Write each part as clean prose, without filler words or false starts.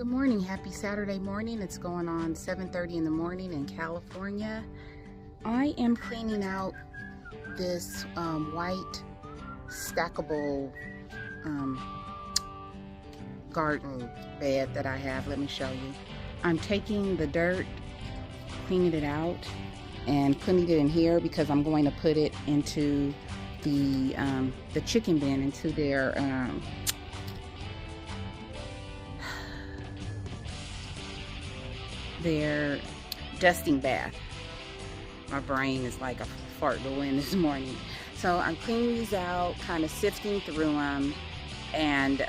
Good morning. Happy Saturday morning. It's going on 7:30 in the morning in California. I am cleaning out this white stackable garden bed that I have. Let me show you. I'm taking the dirt, cleaning it out, and putting it in here because I'm going to put it into the chicken bin, into their dusting bath. My brain is like a fart go in this morning. So I'm cleaning these out, kind of sifting through them, and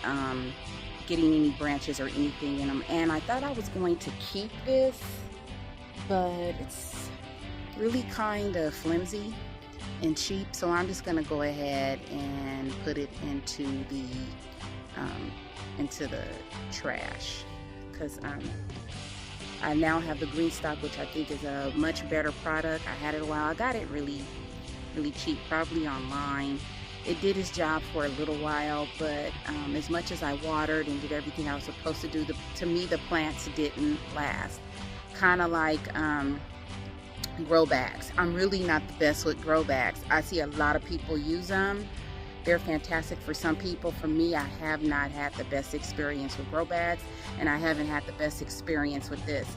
getting any branches or anything in them. And I thought I was going to keep this, but it's really kind of flimsy and cheap. So I'm just gonna go ahead and put it into the trash, because I now have the Greenstock, which I think is a much better product. I had it a while. I got it really cheap, probably online. It did its job for a little while, but as much as I watered and did everything I was supposed to do, to me the plants didn't last. Kind of like grow bags. I'm really not the best with grow bags. I see a lot of people use them. They're fantastic for some people. For me, I have not had the best experience with grow bags, and I haven't had the best experience with this.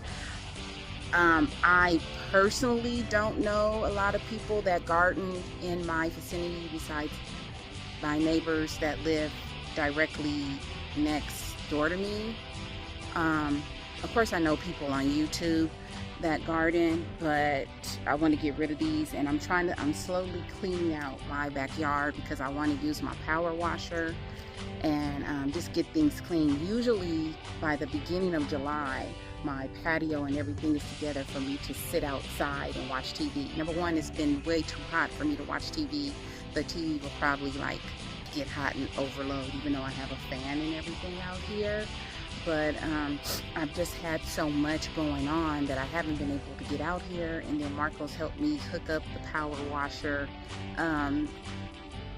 I personally don't know a lot of people that garden in my vicinity besides my neighbors that live directly next door to me. Of course, I know people on YouTube that garden, but I want to get rid of these, and I'm slowly cleaning out my backyard because I want to use my power washer and just get things clean. Usually by the beginning of July, my patio and everything is together for me to sit outside and watch TV. Number one, it's been way too hot for me to watch TV. The TV will probably like get hot and overload, even though I have a fan and everything out here. But I've just had so much going on that I haven't been able to get out here. And then Marcos helped me hook up the power washer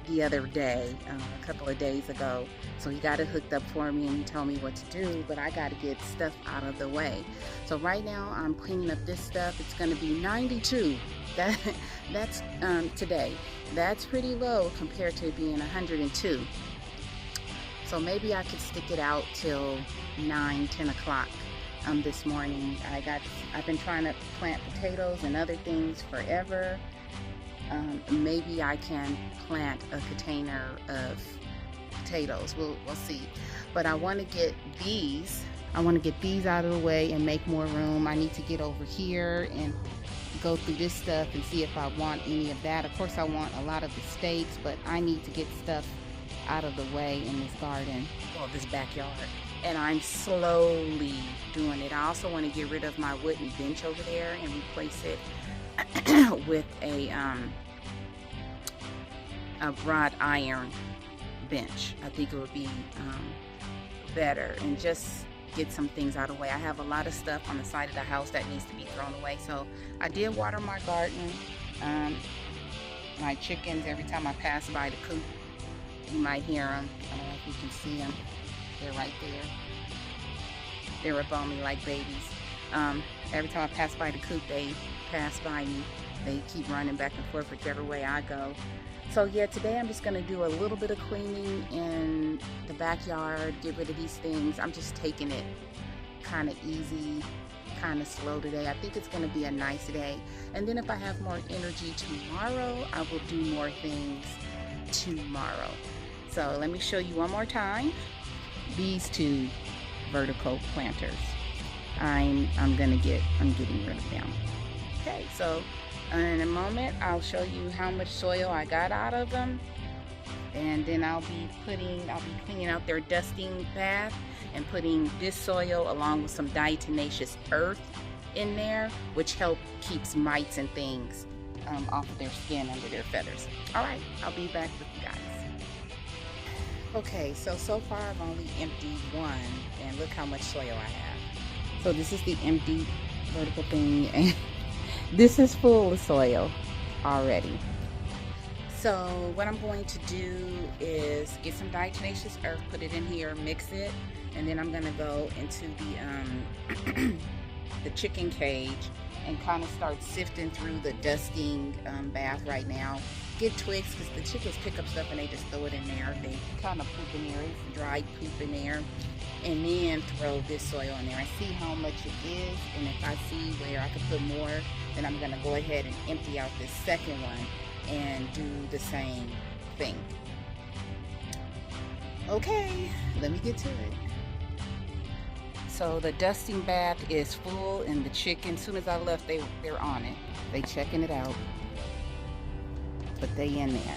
the other day, a couple of days ago. So he got it hooked up for me and he told me what to do, but I got to get stuff out of the way. So right now I'm cleaning up this stuff. It's going to be 92. That's today. That's pretty low compared to it being 102. So maybe I could stick it out till 9-10 o'clock this morning. I've been trying to plant potatoes and other things forever. Maybe I can plant a container of potatoes. We'll see. But I want to get these. I want to get these out of the way and make more room. I need to get over here and go through this stuff and see if I want any of that. Of course, I want a lot of the stakes, but I need to get stuff out of the way in this garden, or this backyard. And I'm slowly doing it. I also want to get rid of my wooden bench over there and replace it with a wrought iron bench. I think it would be better, and just get some things out of the way. I have a lot of stuff on the side of the house that needs to be thrown away. So I did water my garden. My chickens, every time I pass by the coop, you might hear them. I don't know if you can see them. They're right there. They're up on me like babies. Every time I pass by the coop, they pass by me. They keep running back and forth whichever way I go. So yeah, today I'm just gonna do a little bit of cleaning in the backyard, get rid of these things. I'm just taking it kind of easy, kind of slow today. I think it's gonna be a nice day. And then if I have more energy tomorrow, I will do more things tomorrow. So let me show you one more time these two vertical planters. I'm getting rid of them. Okay, so in a moment I'll show you how much soil I got out of them, and then I'll be cleaning out their dusting bath and putting this soil along with some diatomaceous earth in there, which keeps mites and things off of their skin under their feathers. All right, I'll be back with you guys. Okay, so far I've only emptied one, and look how much soil I have. So this is the empty vertical thing, and this is full of soil already. So what I'm going to do is get some diatomaceous earth, put it in here, mix it, And then I'm gonna go into the the chicken cage and kind of start sifting through the dusting bath right now. Get twigs, because the chickens pick up stuff and they just throw it in there. They kind of poop in there, it's dried poop in there. And then throw this soil in there and see how much it is. And if I see where I could put more, then I'm gonna go ahead and empty out this second one and do the same thing. Okay, let me get to it. So the dusting bath is full, and the chicken, as soon as I left, they're on it. They checking it out, but they in there.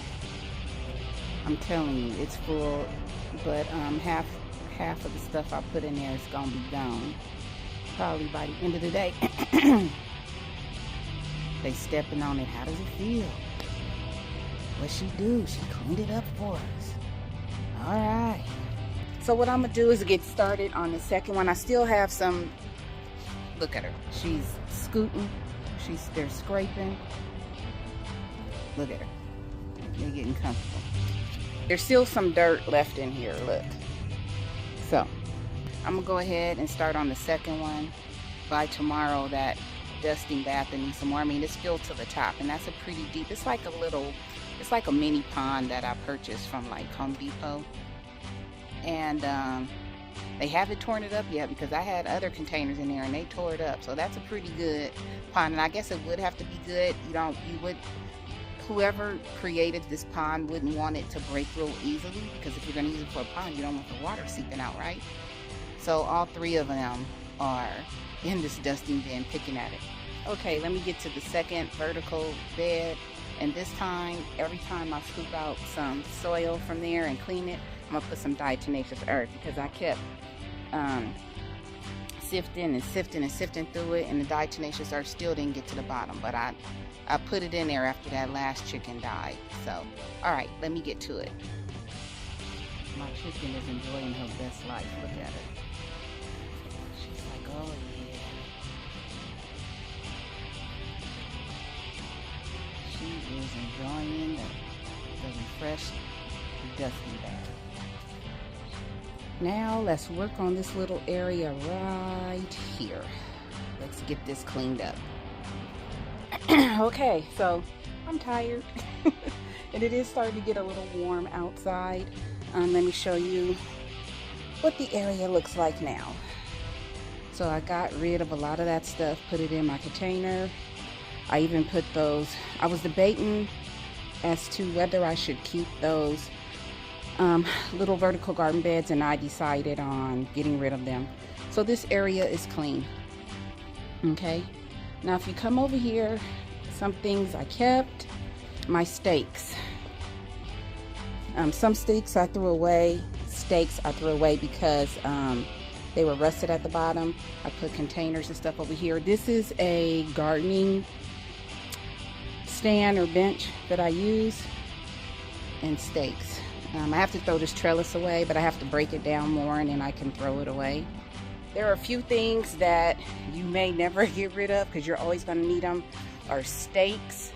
I'm telling you, it's full, but half of the stuff I put in there is gonna be gone probably by the end of the day. They stepping on it. How does it feel? What she do? She cleaned it up for us. All right. So what I'm gonna do is get started on the second one. I still have some. Look at her. She's scooting. They're scraping. Look at her. They're getting comfortable. There's still some dirt left in here. Look. So I'm gonna go ahead and start on the second one. By tomorrow, that dusting bath will need some more. I mean, it's filled to the top, and that's a pretty deep. It's like a mini pond that I purchased from like Home Depot. And they haven't torn it up yet, because I had other containers in there and they tore it up. So that's a pretty good pond, and I guess it would have to be good. Whoever created this pond wouldn't want it to break real easily, because if you're going to use it for a pond, you don't want the water seeping out, right? So all three of them are in this dusting bin picking at it. Okay, let me get to the second vertical bed. And this time, every time I scoop out some soil from there and clean it, I'm gonna put some diatomaceous earth, because I kept sifting through it, and the diatomaceous earth still didn't get to the bottom. But I put it in there after that last chicken died. So, all right, let me get to it. My chicken is enjoying her best life. Look at her. She's like, oh yeah. She is enjoying the refreshed dusting bath. Now let's work on this little area right here. Let's get this cleaned up. Okay, so I'm tired and it is starting to get a little warm outside. Let me show you what the area looks like now. So I got rid of a lot of that stuff, put it in my container. I even put those, I was debating as to whether I should keep those little vertical garden beds, and I decided on getting rid of them. So this area is clean. Okay, now if you come over here, some things I kept. My steaks. Some steaks I threw away. Steaks I threw away because they were rusted at the bottom. I put containers and stuff over here. This is a gardening stand or bench that I use, and steaks. I have to throw this trellis away, but I have to break it down more and then I can throw it away. There are a few things that you may never get rid of because you're always going to need them, are stakes,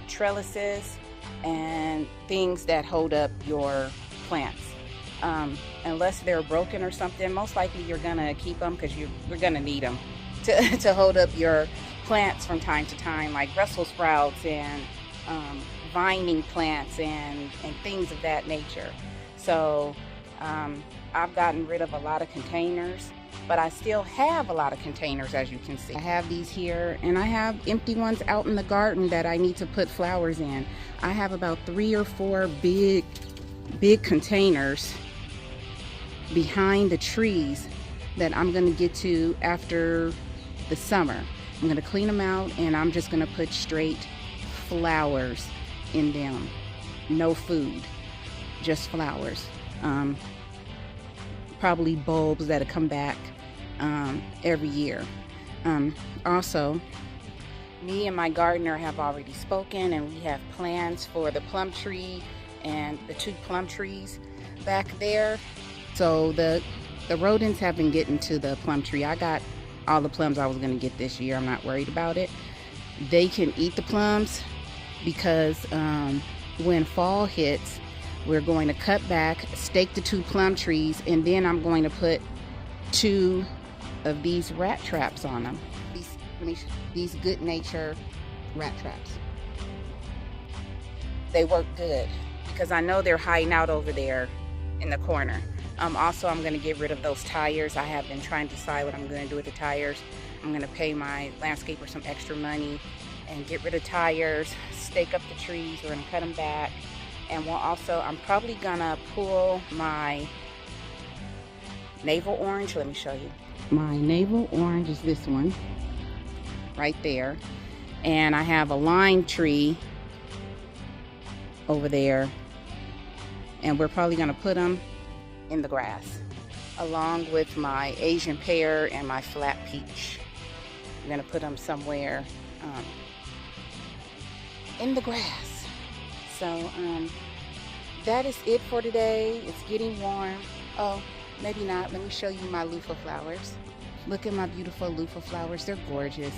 trellises, and things that hold up your plants. Unless they're broken or something, most likely you're going to keep them because you're going to need them to hold up your plants from time to time, like Brussels sprouts and vining plants and things of that nature. So I've gotten rid of a lot of containers, but I still have a lot of containers, as you can see. I have these here, and I have empty ones out in the garden that I need to put flowers in. I have about 3 or 4 big containers behind the trees that I'm going to get to after the summer. I'm going to clean them out, and I'm just going to put straight flowers in them. No food, just flowers. Probably bulbs that'll come back every year. Also, me and my gardener have already spoken, and we have plans for the plum tree and the 2 plum trees back there. So the rodents have been getting to the plum tree. I got all the plums I was going to get this year. I'm not worried about it. They can eat the plums because when fall hits, We're going to cut back, stake the 2 plum trees, and then I'm going to put 2 of these rat traps on them. These Good Nature rat traps. They work good because I know they're hiding out over there in the corner. Also, I'm going to get rid of those tires. I have been trying to decide what I'm going to do with the tires. I'm going to pay my landscaper some extra money and get rid of tires, stake up the trees. We're going to cut them back. And I'm probably going to pull my navel orange. Let me show you. My navel orange is this one right there. And I have a lime tree over there. And we're probably going to put them in the grass, along with my Asian pear and my flat peach. I'm gonna put them somewhere in the grass. So that is it for today. It's getting warm. Oh, maybe not. Let me show you my loofah flowers. Look at my beautiful loofah flowers. They're gorgeous.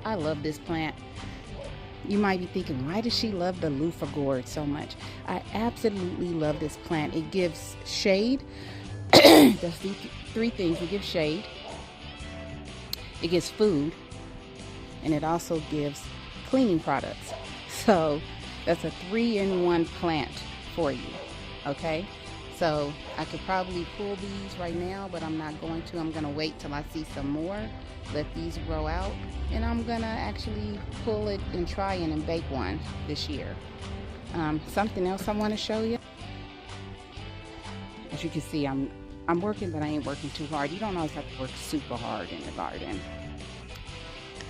I love this plant. You might be thinking, why does she love the loofah gourd so much? I absolutely love this plant. It gives shade. It does 3 things. It gives shade, it gives food, and it also gives cleaning products. So that's a 3-in-1 plant for you, okay? So I could probably pull these right now, but I'm not going to. I'm going to wait till I see some more, let these grow out, and I'm going to actually pull it and try it and bake one this year. Something else I want to show you. As you can see, I'm working, but I ain't working too hard. You don't always have to work super hard in the garden.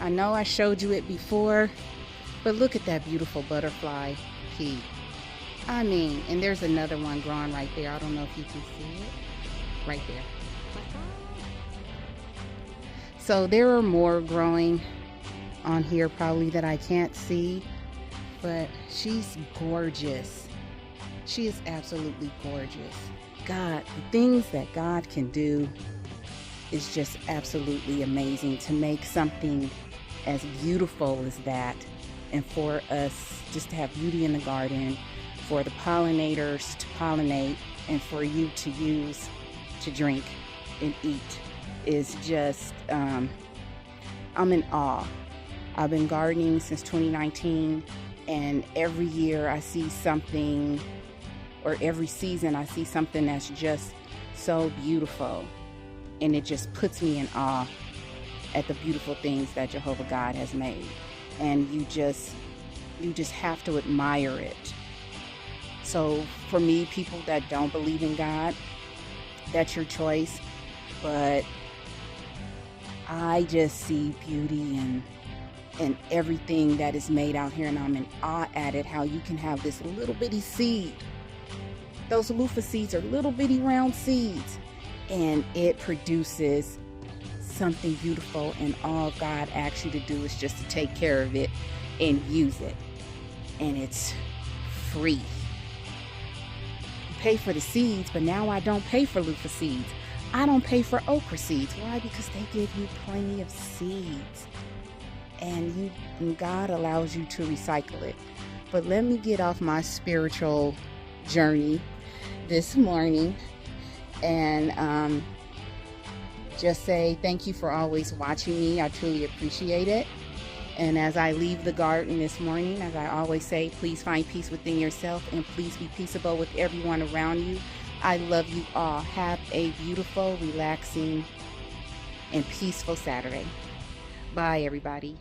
I know I showed you it before, but look at that beautiful butterfly pea. I mean, and there's another one growing right there. I don't know if you can see it. Right there. So there are more growing on here probably that I can't see, but she's gorgeous. She is absolutely gorgeous. God, the things that God can do is just absolutely amazing, to make something as beautiful as that, and for us just to have beauty in the garden, for the pollinators to pollinate, and for you to use to drink and eat is just, I'm in awe. I've been gardening since 2019, and every year I see something, or every season I see something that's just so beautiful, and it just puts me in awe at the beautiful things that Jehovah God has made. And you just have to admire it. So for me, people that don't believe in God, that's your choice, but I just see beauty in everything that is made out here, and I'm in awe at it, how you can have this little bitty seed. Those loofah seeds are little bitty round seeds, and it produces something beautiful, and all God asks you to do is just to take care of it and use it, and it's free. You pay for the seeds, but now I don't pay for loofah seeds. I don't pay for okra seeds. Why? Because they give you plenty of seeds, and God allows you to recycle it. But let me get off my spiritual journey this morning and just say thank you for always watching me. I truly appreciate it. And as I leave the garden this morning, as I always say, please find peace within yourself, and please be peaceable with everyone around you. I love you all. Have a beautiful, relaxing, and peaceful Saturday. Bye, everybody.